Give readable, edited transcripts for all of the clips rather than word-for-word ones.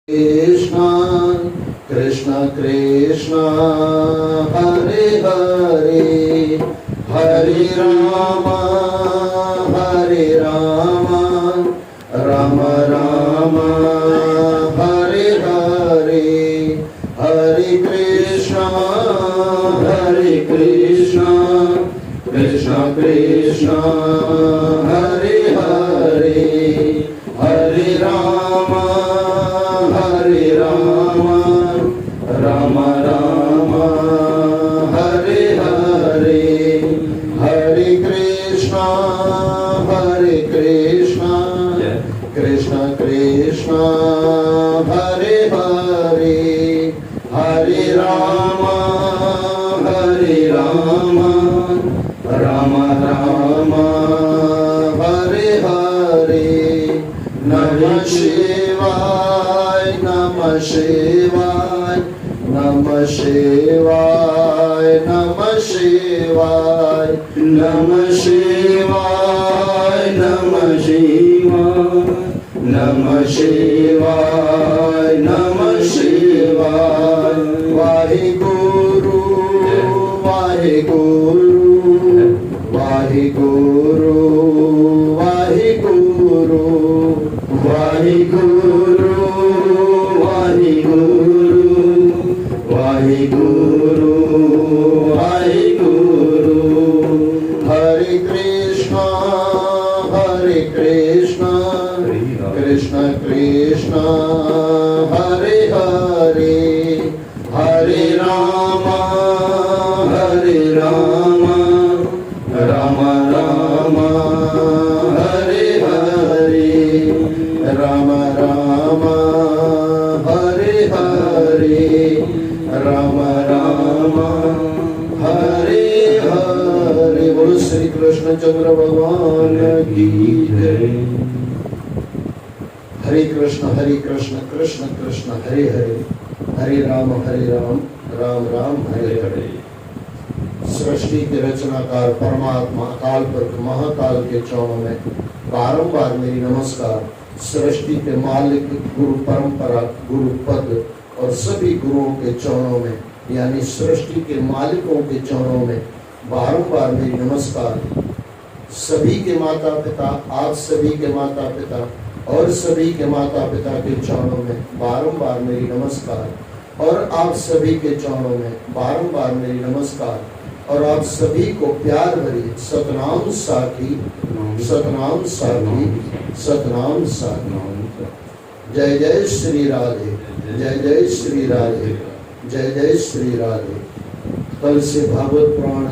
कृष्णा कृष्ण कृष्ण हरे हरे हरे राम राम राम हरे हरे हरे कृष्ण कृष्ण कृष्ण हरे हरे हरे राम राम राम हरे हरे हरे कृष्ण कृष्ण कृष्ण हरे हरे हरे राम राम राम हरे हरे नमः शिवाय नमः शिवाय नमः शिवाय नमः शिवाय नमः शिवाय नमः शिवाय नमः शिवाय नमः शिवाय वाहिगुरु वाहिगुरु वाहिगुरु वाहिगुरु वाहिगुरु वाहिगुरु वाहिगुरु हरे कृष्ण कृष्ण कृष्ण हरे हरे हरे राम राम राम हरे हरे राम राम हरे हरे राम राम हरे हरे। बोलो श्री कृष्ण चंद्र भगवान की जय। हरे कृष्ण कृष्ण कृष्ण हरे हरे हरे राम राम राम हरे हरे। सृष्टि के रचनाकार परमात्मा अकाल पुरख महाकाल के चरणों में बारंबार मेरी नमस्कार। सृष्टि के मालिक गुरु परंपरा गुरु पद और सभी गुरुओं के चरणों में यानी सृष्टि के मालिकों के चरणों में बारंबार मेरी नमस्कार। सभी के माता पिता आप सभी के माता पिता और सभी के माता पिता के चरणों में बारंबार मेरी नमस्कार और आप सभी के चरणों में बारंबार मेरी नमस्कार और आप सभी को प्यार भरी सतनाम साखी सतनाम साखी सतनाम साखी। जय जय श्री राधे जय जय श्री राधे जय जय श्री राधे। कल से भागवत पुराण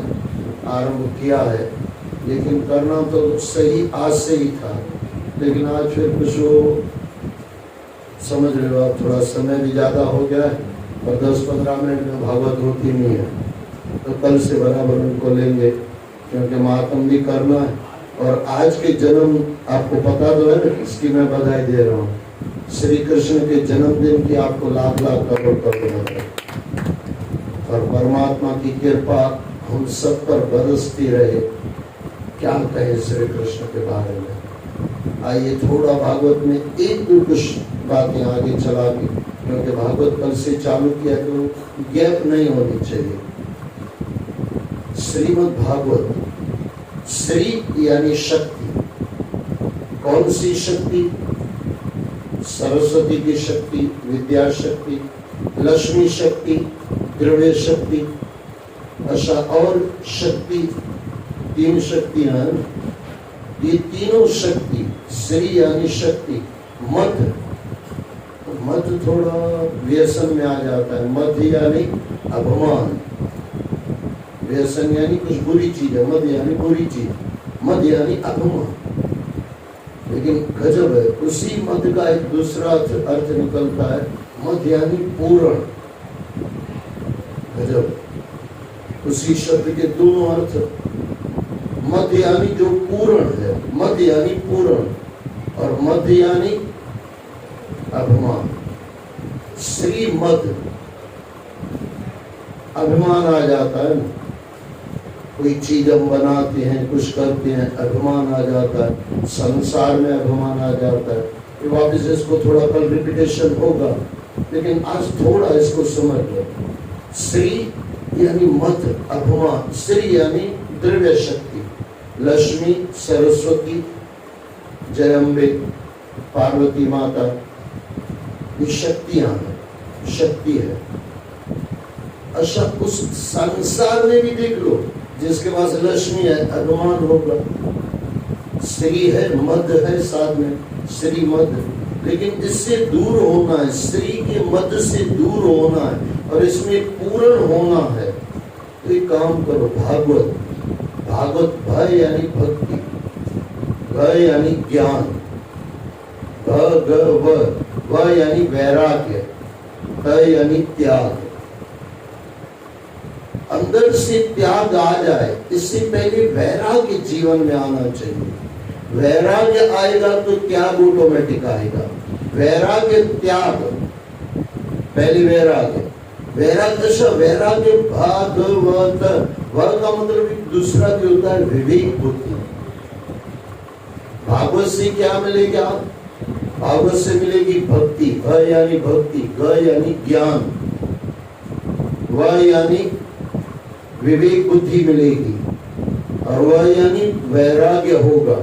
आरंभ किया है लेकिन करना तो सही आज से ही था, लेकिन आज फिर कुछ वो समझ रहे हो आप थोड़ा समय भी ज़्यादा हो गया है और 10-15 मिनट में भागवत होती नहीं है, तो कल से बराबर उनको लेंगे क्योंकि महात्म भी करना है। और आज के जन्म आपको पता तो है ना, इसकी मैं बधाई दे रहा हूँ। श्री कृष्ण के जन्मदिन की आपको लाख लाख करोड़ बधाई और परमात्मा की कृपा हम सब पर बरसती रहे। क्या कहें श्री कृष्ण के बारे में। आइए थोड़ा भागवत में एक दो कुछ बातें आगे चला के, क्योंकि भागवत कल से चालू किया तो गैप नहीं होनी चाहिए। श्रीमद् भागवत, श्री यानी शक्ति। कौन सी शक्ति? सरस्वती की शक्ति, विद्या शक्ति, लक्ष्मी शक्ति, द्रव्य शक्ति, अशा और शक्ति, तीन शक्तियां हैं। ये तीनों शक्ति, श्री यानी शक्ति। मध, मध थोड़ा व्यसन में आ जाता है। मध यानी अभिमान, व्यसन यानी कुछ बुरी चीज है, मद यानी बुरी चीज, मद यानी अभिमान। लेकिन गजब है, उसी मद का एक दूसरा अर्थ निकलता है, मद यानी पूर्ण। गजब, उसी शब्द के दोनों अर्थ। मद यानी जो पूर्ण है, मद यानी पूर्ण, और मद यानी अभिमान। श्री मद, अभिमान आ जाता है ना, कोई चीज हम बनाते हैं, कुछ करते हैं, अभिमान आ जाता है, संसार में अभिमान आ जाता है, कि वापस इसको थोड़ा कल रिपीटेशन होगा, लेकिन आज थोड़ा इसको समझ लो। श्री यानी मध्य, अभिमान, श्री यानी द्रव्य शक्ति, लक्ष्मी, सरस्वती, जयम्बे, पार्वती माता, ये शक्तियां हैं, शक्ति है। अच्छा, उस संसार में भी देख लो, जिसके पास लक्ष्मी है अभिमान होगा, श्री है, मध्य है, साथ में श्री मध्य, लेकिन इससे दूर होना है, श्री के मध्य से दूर होना है और इसमें पूर्ण होना है। तो एक काम करो, भागवत, भागवत भ यानी भक्ति, ग यानी ज्ञान, व यानी वैराग्य, त यानी त्याग। अंदर से त्याग आ जाए, इससे पहले वैराग्य जीवन में आना चाहिए। वैराग्य आएगा तो त्याग ऑटोमेटिक आएगा। वैराग्य त्याग, पहले वैराग्य, वैराग्य वैराग्य भागवत, व का मतलब दूसरा क्या होता है, विवेक बुद्धि। भागवत से क्या मिलेगा? भागवत से मिलेगी भक्ति, भ यानी भक्ति, ग यानी ज्ञान, व यानी विवेक बुद्धि मिलेगी, और वह यानी वैराग्य होगा,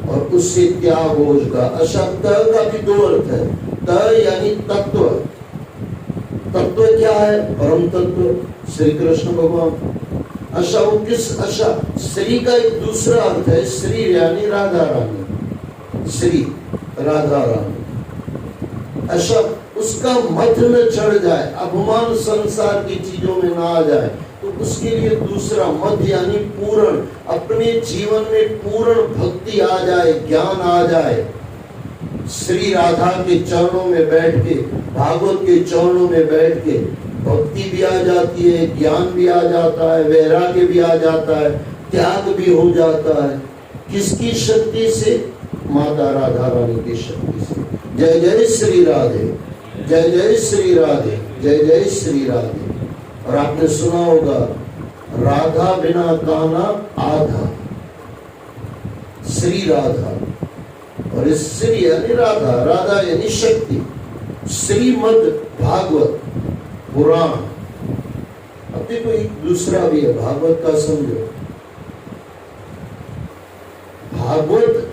और उससे त्याग होगा। अशब्द का भी दो अर्थ है, त यानी तत्व, तत्व क्या है? परम तत्व श्री कृष्ण भगवान। अच्छा, वो किस, अच्छा श्री का एक दूसरा अर्थ है, श्री यानी राधा रानी, श्री राधा रानी। अच्छा, उसका मत न चढ़ जाए, अभिमान संसार की चीजों में ना आ जाए, तो उसके लिए दूसरा मत यानी पूर्ण, अपने जीवन में पूर्ण भक्ति आ जाए, ज्ञान आ जाए। श्री राधा के चरणों में बैठ के, भागवत के चरणों में बैठ के भक्ति भी आ जाती है, ज्ञान भी आ जाता है, वैराग्य भी आ जाता है, त्याग भी हो जाता है। किसकी शक्ति से? माता राधा रानी की शक्ति से। जय जय श्री राधे, जय जय श्री राधे, जय जय श्री राधे। और आपने सुना होगा, राधा बिना कान्हा आधा, श्री राधा, और इस श्री यानी राधा, राधा यानी शक्ति, श्रीमद् भागवत पुराण। अब देखो एक दूसरा भी है, भागवत का समझो। भागवत,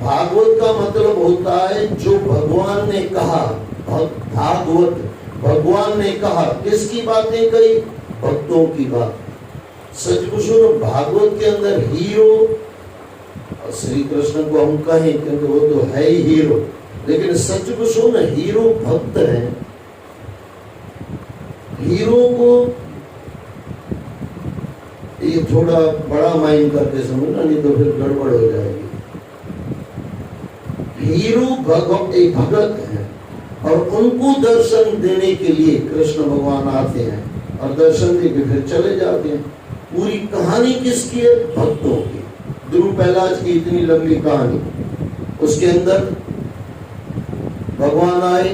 भागवत का मतलब होता है जो भगवान ने कहा। भागवत, भगवान ने कहा, किसकी बातें कही? भक्तों की बात। सच पूछो, भागवत के अंदर हीरो, श्री कृष्ण को हम कहें क्योंकि वो तो है ही हीरो, लेकिन सच पूछो ना, हीरो भक्त है। हीरो को ये थोड़ा बड़ा माइंड करके समझना, नहीं तो फिर गड़बड़ हो जाएगी। हीरो भगत है, और उनको दर्शन देने के लिए कृष्ण भगवान आते हैं और दर्शन दे के फिर चले जाते हैं। पूरी कहानी किसकी है? भक्तों की। ध्रुव प्रहलाद की इतनी लंबी कहानी, उसके अंदर भगवान आए,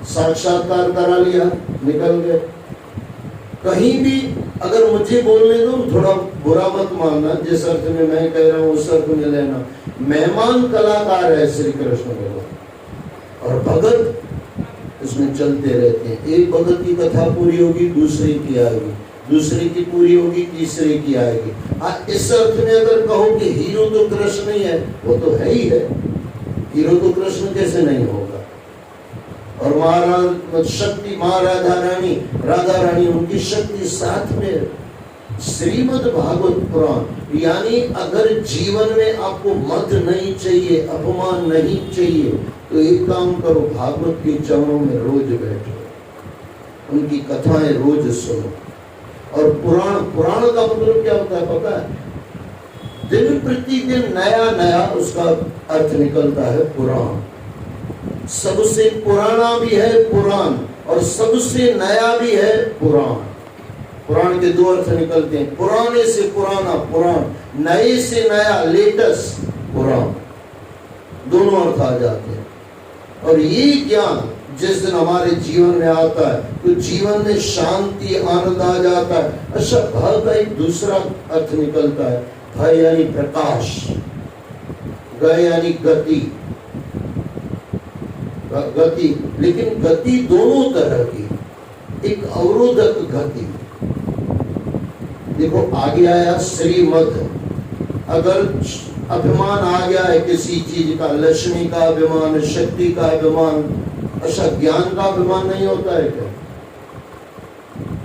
साक्षात्कार करा लिया, निकल गए। कहीं भी अगर मुझे बोलने दो, थोड़ा बुरा मत मानना, जिस अर्थ में मैं कह रहा हूं उस अर्थ में लेना। मेहमान कलाकार है श्री कृष्ण भगवान, और भगत इसमें चलते रहते हैं। एक भगत की कथा पूरी होगी, दूसरे की आएगी, दूसरे की पूरी होगी, तीसरे की आएगी। इस अर्थ में अगर कहो कि हीरो तो कृष्ण ही है, वो तो है ही है, हीरो तो कृष्ण कैसे नहीं होगा। और महाराज शक्ति, माँ राधा रानी उनकी शक्ति साथ में। श्रीमद् भागवत पुराण यानी अगर जीवन में आपको मद नहीं चाहिए, अपमान नहीं चाहिए, तो एक काम करो, भागवत के चरणों में रोज बैठो, उनकी कथाएं रोज सुनो। और पुराण, पुराण का मतलब क्या होता है पता है? दिन प्रतिदिन नया नया उसका अर्थ निकलता है पुराण। सबसे पुराना भी है पुराण, और सबसे नया भी है पुराण। पुराण के दो अर्थ निकलते हैं, पुराने से पुराना पुराण, नए से नया लेटेस्ट पुराण, दोनों अर्थ आ जाते हैं। और ये ज्ञान जिस दिन हमारे जीवन में आता है तो जीवन में शांति, आनंद आ जाता है। अच्छा, भ का एक दूसरा अर्थ निकलता है, भ यानी प्रकाश। ग यानी गति, गति, लेकिन गति दोनों तरह की, एक अवरोधक गति। देखो आगे आया श्रीमद, अगर अभिमान आ गया है किसी चीज का, लक्ष्मी का अभिमान, शक्ति का अभिमान, अच्छा ज्ञान का अभिमान नहीं होता है क्या?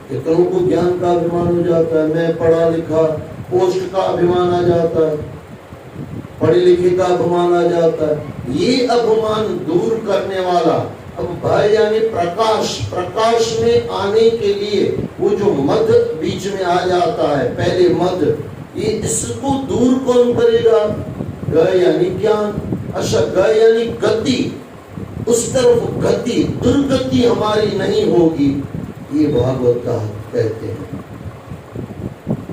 कितनों को ज्ञान का अभिमान हो जाता है, मैं पढ़ा लिखा, पोस्ट का अभिमान आ जाता है, पढ़े लिखे का अभिमान आ जाता है। ये अभिमान दूर करने वाला, अब भय यानी प्रकाश, प्रकाश में आने के लिए वो जो मद बीच में आ जाता है, पहले मद, ये इसको दूर कौन करेगा? ग यानी ज्ञान, अच्छा ग यानी गति, उस तरफ गति, दुर्गति हमारी नहीं होगी, ये भागवत का कहते हैं।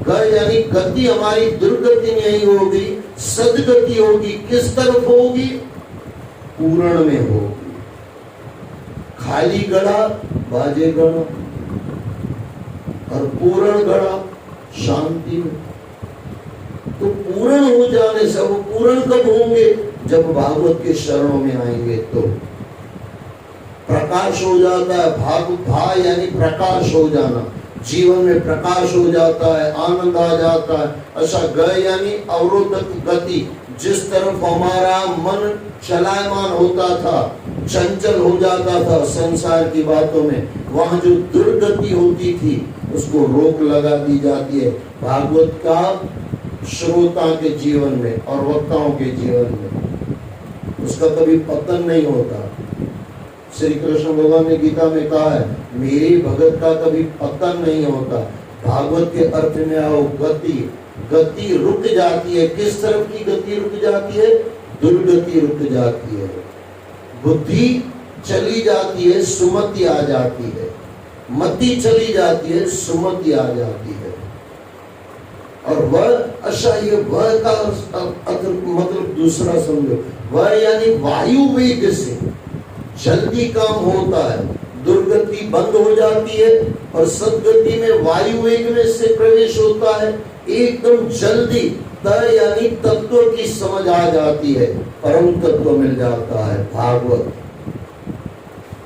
ग यानी गति हमारी दुर्गति नहीं होगी, सदगति होगी। किस तरफ होगी? पूर्ण में होगी। खाली गड़ा बाजे गड़ा और पूर्ण गड़ा शांति में। तो पूर्ण हो जाने से, वो पूर्ण कब होंगे? जब भागवत के शरणों में आएंगे तो प्रकाश हो जाता है। भा यानी प्रकाश हो जाना, जीवन में प्रकाश हो जाता है, आनंद आ जाता है। अच्छा ग यानी अवरोधक गति, जिस तरफ हमारा मन चलायमान होता था, चंचल हो जाता था संसार की बातों में, वहां जो दुर्गति होती थी उसको रोक लगा दी जाती है। भागवत का श्रोता के जीवन में और वक्ताओं के जीवन में उसका कभी पतन नहीं होता। श्री कृष्ण भगवान ने गीता में कहा है, मेरे भगत का कभी पतन नहीं होता। भागवत के अर्थ में आओ, गति, गति रुक जाती है। किस तरफ की गति रुक जाती है? दुर्गति रुक जाती है, बुद्धि चली जाती है, सुमति आ जाती है, मति चली जाती है, सुमति आ जाती है। और वह, अच्छा ये वह का मतलब दूसरा समझो, वह यानी वायु वेग से जल्दी काम होता है, दुर्गति बंद हो जाती है और सदगति में वायु वेग में से प्रवेश होता है, एकदम जल्दी। तय यानी तत्व की समझ आ जाती है, परम तत्व मिल जाता है। भागवत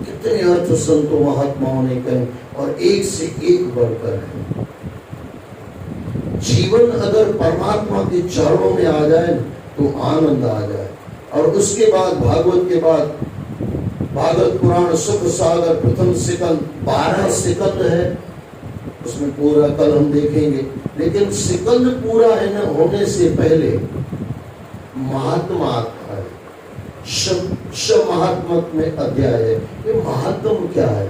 कितने अर्थ संतों महात्माओं ने कहे और एक से एक बढ़कर है। जीवन अगर परमात्मा के चरणों में आ जाए तो आनंद आ जाए। और उसके बाद भागवत के बाद भागवत पुराण सुख सागर प्रथम सिकंद 12 सिकंद है, उसमें पूरा कल हम देखेंगे। लेकिन सिकंद पूरा है न होने से पहले महात्मा आता है, श महात्मक में अध्याय है। ये महात्म क्या है?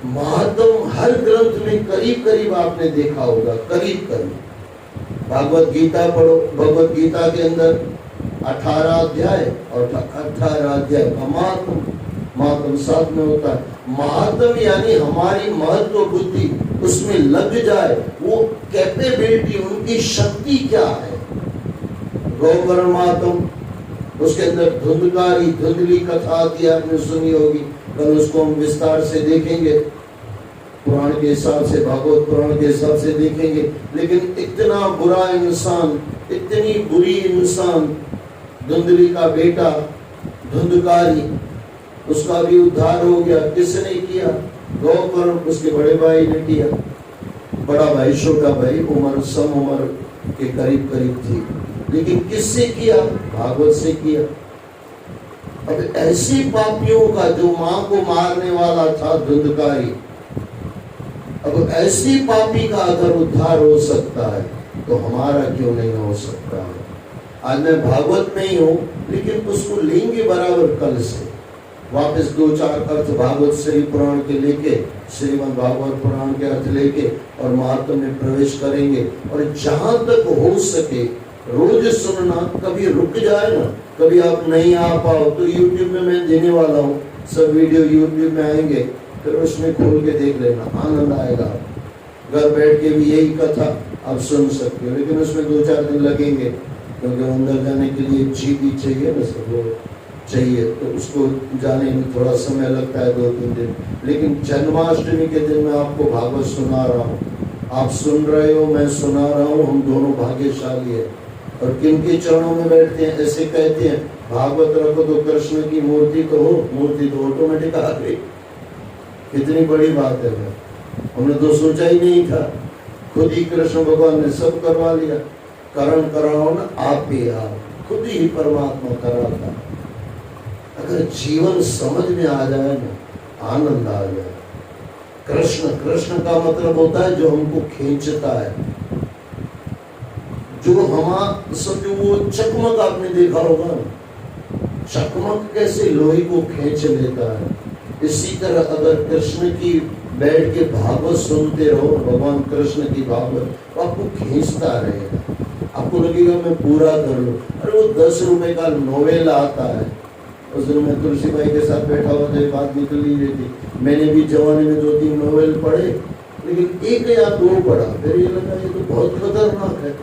महात्म हर ग्रंथ में करीब करीब आपने देखा होगा, करीब करीब। भागवत गीता पढ़ो, भगवत गीता के अंदर 18 अध्याय और 18 अध्याय महात्म साथ में होता है। महात्म यानी हमारी महत्व बुद्धि उसमें लग जाए, वो कैपेबिलिटी, उनकी शक्ति क्या है। गौकर्ण महात्म, उसके अंदर धुंधकारी, धुंधली कथा आती है, आपने सुनी होगी, कल उसको हम विस्तार से देखेंगे, पुराण के हिसाब से, भागवत पुराण के हिसाब से देखेंगे। लेकिन इतना बुरा इंसान, इतनी बुरी इंसान, धुंधली का बेटा धुंधकारी, उसका भी उद्धार हो गया। किसने किया? गौकर्ण, उसके बड़े भाई ने किया। बड़ा भाई छोटा भाई उम्र सम उम्र के करीब करीब थी, लेकिन किससे किया? भागवत से किया। अब ऐसे पापियों का, जो मां को मारने वाला था धुंधकारी, अब ऐसी पापी का अगर उद्धार हो सकता है तो हमारा क्यों नहीं हो सकता है? आज मैं भागवत में ही हूँ, लेकिन उसको लेंगे बराबर कल से वापस 2-4 अर्थ भागवत श्री पुराण के लेके, श्रीमद् भागवत पुराण के अर्थ लेके और महात्म में प्रवेश करेंगे। और जहां तक हो सके रोज सुनना, कभी रुक जाए ना, कभी आप नहीं आ पाओ तो YouTube में मैं देने वाला हूँ, सब वीडियो YouTube में आएंगे, फिर उसमें खोल के देख लेना, आनंद आएगा। घर बैठ के भी यही कथा आप सुन सकते हो, लेकिन उसमें 2-4 दिन लगेंगे, क्योंकि अंदर जाने के लिए जीप ही चाहिए ना, सब चाहिए, तो उसको जाने में थोड़ा समय लगता है, 2-3 दिन। लेकिन जन्माष्टमी के दिन मैं आपको भागवत सुना रहा हूँ, आप सुन रहे हो, मैं सुना रहा हूँ, हम दोनों भाग्यशाली है। और किनके चरणों में बैठते हैं? ऐसे कहते हैं भागवत रखो तो कृष्ण की मूर्ति तो हो, मूर्ति तो ऑटोमेटिक आ गई। कितनी बड़ी बात है, हमने तो सोचा ही नहीं था, खुद ही कृष्ण भगवान ने सब करवा लिया। करण कराओ ना आप भी, आप खुद ही परमात्मा कराता। अगर जीवन समझ में आ जाए ना, आनंद आ जाए। कृष्ण, कृष्ण का मतलब होता है जो हमको खींचता है, जो हम समझो वो चकमक, आपने देखा होगा चकमक कैसे लोहे को खींच लेता है। इसी तरह अगर कृष्ण की बैठ के भागवत सुनते रहो, भगवान कृष्ण की भागवत, तो आपको खींचता रहेगा। आपको लगेगा मैं पूरा कर लूं। अरे वो 10 रुपए का नोवेल आता है, उस दिन मैं तुलसी भाई के साथ बैठा हुआ था, बात निकल ही रही थी। मैंने भी जवानी में 2-3 नोवेल पढ़े, लेकिन एक या 2 पढ़ा, फिर ये लगा ये तो बहुत खतरनाक है।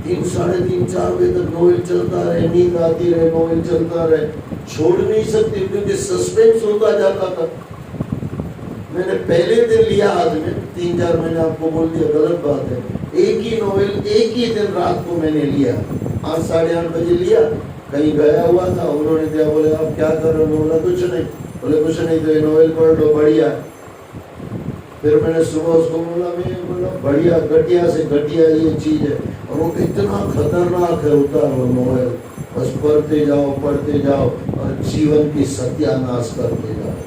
3, साढ़े 3, 4 बजे तक नोवेल चलता रहे, नींद आती रहे, नोवेल चलता रहे, छोड़ नहीं सकते क्योंकि सस्पेंस होता जाता था। मैंने पहले दिन लिया हाथ में, 3-4 महीने आपको बोल दिया, गलत बात है। एक ही नोवेल एक ही दिन रात को मैंने लिया, 8, साढ़े 8 बजे लिया, कहीं गया हुआ था, उन्होंने दिया, बोले आप क्या कर रहे हो? बोला कुछ नहीं। बोले कुछ नहीं तो ये नोवेल पढ़ लो, बढ़िया। फिर मैंने सुबह उसको बोला, मैं बोला बढ़िया, घटिया से घटिया ये चीज है, और वो इतना खतरनाक है उतार वो नोवेल। बस पढ़ते जाओ और जीवन की सत्यानाश करते जाओ।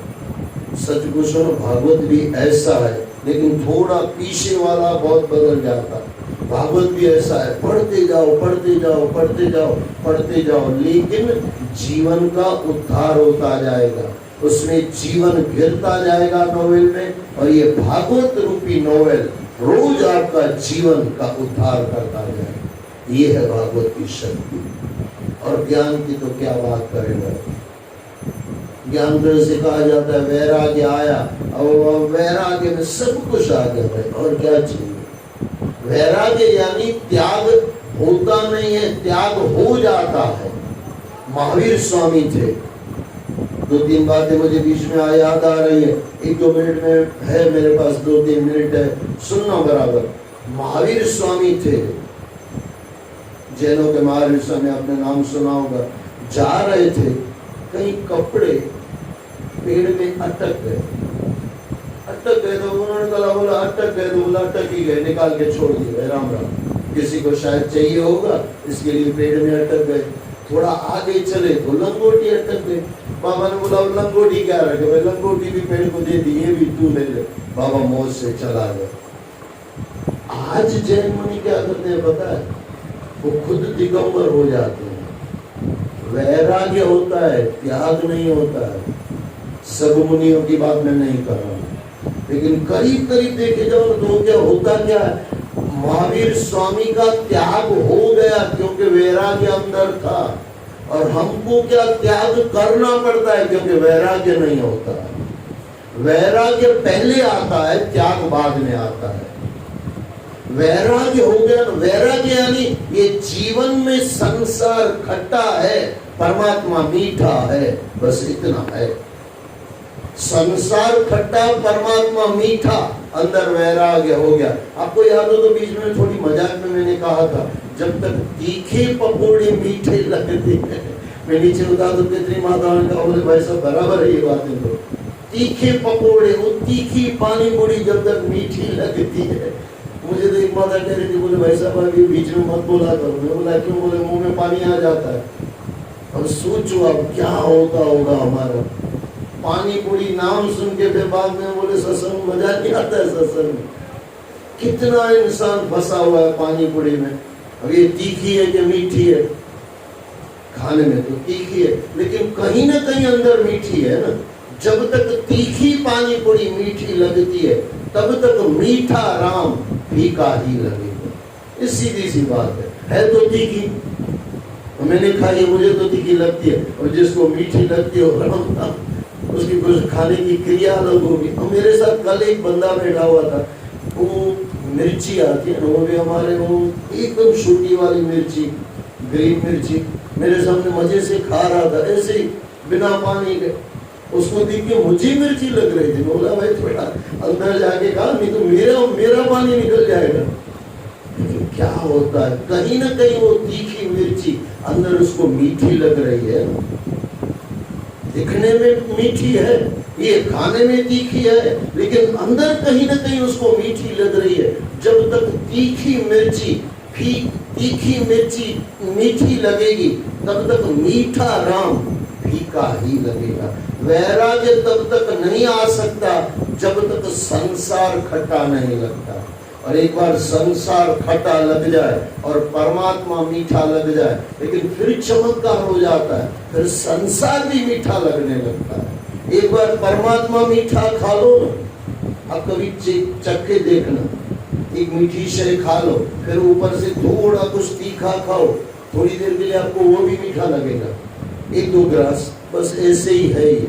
सच को सुनो, भागवत भी ऐसा है, लेकिन थोड़ा पीछे वाला बहुत बदल जाता। भागवत भी ऐसा है, पढ़ते जाओ, लेकिन जीवन का उद्धार होता जाएगा, उसमें जीवन गिरता जाएगा नोवेल में। और ये भागवत रूपी नोवेल रोज आपका जीवन का उद्धार करता जाएगा। ये है भागवत की शक्ति। और ज्ञान की तो क्या बात करेगा। ज्ञान से कहा जाता है वैराग्य आया, और वैराग्य में सब कुछ आ गया है, और क्या चाहिए। वैराग्य यानी त्याग होता नहीं है, त्याग हो जाता है। महावीर स्वामी थे, 2-3 बातें मुझे बीच में याद आ रही है, 1-2 मिनट में है मेरे पास, 2-3 मिनट है, सुनना बराबर। महावीर स्वामी थे, जैनों के महावीर स्वामी, आपने नाम सुना होगा। जा रहे थे, कहीं कपड़े पेड़ में अटक गए तो उन्होंने बोला अटक गए तो बोला अटक ही गए, निकाल के छोड़ दिए, राम राम। किसी को शायद चाहिए होगा, इसके लिए पेड़ में अटक गए। थोड़ा आगे चले तो लंगोटी अटक गई। बाबा ने बोला लंगोटी क्या रखे? भाई लंगोटी भी पेड़ को दे दी, ये भी तू ले ले। बाबा मौज से चला गया। आज जैन मुनि क्या करते हैं पता है? वो खुद दिगंबर हो जाते हैं। वैराग्य होता है, त्याग नहीं होता है। सब मुनियों की बात मैं नहीं कर रहा हूँ, लेकिन करीब करीब देखे जाओ तो क्या होता क्या है? महावीर स्वामी का त्याग हो गया क्योंकि वैराग्य अंदर था, और हमको क्या त्याग करना पड़ता है क्योंकि वैराग्य नहीं होता है। वैराग्य पहले आता है, त्याग बाद में आता है। वैराग्य हो गया, वैराग्य यानी ये जीवन में संसार खट्टा है, परमात्मा मीठा है, बस इतना है। संसार खट्टा, परमात्मा मीठा, अंदर वैराग्य हो गया। आपको याद हो तो बीच में थोड़ी मजाक में मैंने कहा था, जब तक तीखे पकोड़े मीठे लगते हैं, मैं नीचे उतार दो कितनी माताओं ने कहा, बोले भाई साहब बराबर है ये बातें। तो तीखे पकोड़े, वो तीखी पानी पूरी जब तक मीठी लगती है। मुझे तो एक माता कह रही थी, बोले भाई साहब अभी बीच में मत बोला करो। मैं बोला क्यों? बोले मुंह में पानी आ जाता है। अब सोचो अब क्या होता होगा हमारा। पानी पूरी नाम सुन के फिर बाद में बोले सत्संग मजा नहीं आता है। सत्संग में कितना इंसान फंसा हुआ है पानी पूरी में। अब ये तीखी है कि मीठी है? खाने में तो तीखी है, लेकिन कहीं ना कहीं अंदर मीठी है ना। जब तक तीखी पानी पूरी मीठी लगती है, तब तक मीठा राम फीका ही लगेगा। ये सीधी सी बात है तो तीखी। मैंने खाई, मुझे तो तीखी लगती है, और जिसको मीठी लगती है राम, उसकी कुछ खाने की क्रिया अलग होगी। और मेरे साथ कल एक बंदा बैठा हुआ था, वो मिर्ची आती है ना, वो भी हमारे वो एकदम छोटी वाली मिर्ची, ग्रीन मिर्ची, मेरे सामने मजे से खा रहा था, ऐसे ही बिना पानी के। उसको देख के मुझे मिर्ची लग रही थी। बोला भाई थोड़ा अंदर जाके खा, नहीं तो मेरा पानी निकल जाएगा। क्या होता है, कहीं ना कहीं वो तीखी मिर्ची अंदर उसको मीठी लग रही है, दिखने में मीठी है, ये खाने में तीखी है, लेकिन अंदर कहीं ना कहीं उसको मीठी लग रही है। जब तक तीखी मिर्ची मीठी लगेगी तब तक मीठा राम फीका ही लगेगा। वैराग्य तब तक नहीं आ सकता जब तक संसार खट्टा नहीं लगता। और एक बार संसार खट्टा लग जाए और परमात्मा मीठा लग जाए, लेकिन फिर चमत्कार हो जाता है, फिर संसार भी मीठा लगने लगता है। एक बार परमात्मा मीठा खा लो ना, अब कभी चख के देखना, एक मीठी शय खा लो, फिर ऊपर से थोड़ा कुछ तीखा खाओ, थोड़ी देर के लिए आपको वो भी मीठा लगेगा, 1-2 ग्रास, बस ऐसे ही है ये।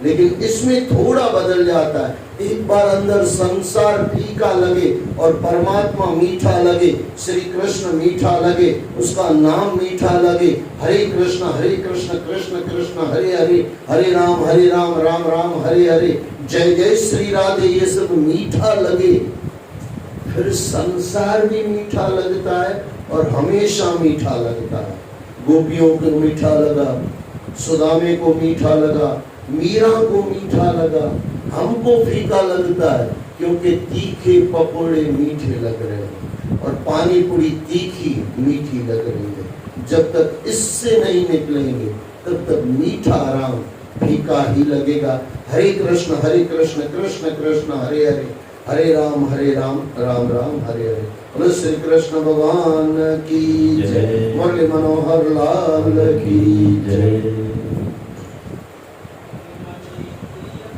लेकिन इसमें थोड़ा बदल जाता है। एक बार अंदर संसार फीका लगे और परमात्मा मीठा लगे, श्री कृष्ण मीठा लगे, उसका नाम मीठा लगे, हरे कृष्ण कृष्ण कृष्ण हरे हरे, हरे राम राम राम हरे हरे, जय जय श्री राधे, ये सब मीठा लगे, फिर संसार भी मीठा लगता है और हमेशा मीठा लगता है। गोपियों को मीठा लगा, सुदामे को मीठा लगा, मीरा को मीठा लगा, हमको फीका लगता है क्योंकि तीखे पकोड़े मीठे लग रहे हैं और पानी पूरी तीखी मीठी लग रही है। जब तक इससे नहीं निकलेंगे तब तक मीठा राम फीका ही लगेगा। हरे कृष्ण कृष्ण कृष्ण हरे हरे, हरे राम राम राम हरे हरे। बोलो श्री कृष्ण भगवान की जय, मुरली मनोहर लाल की जय।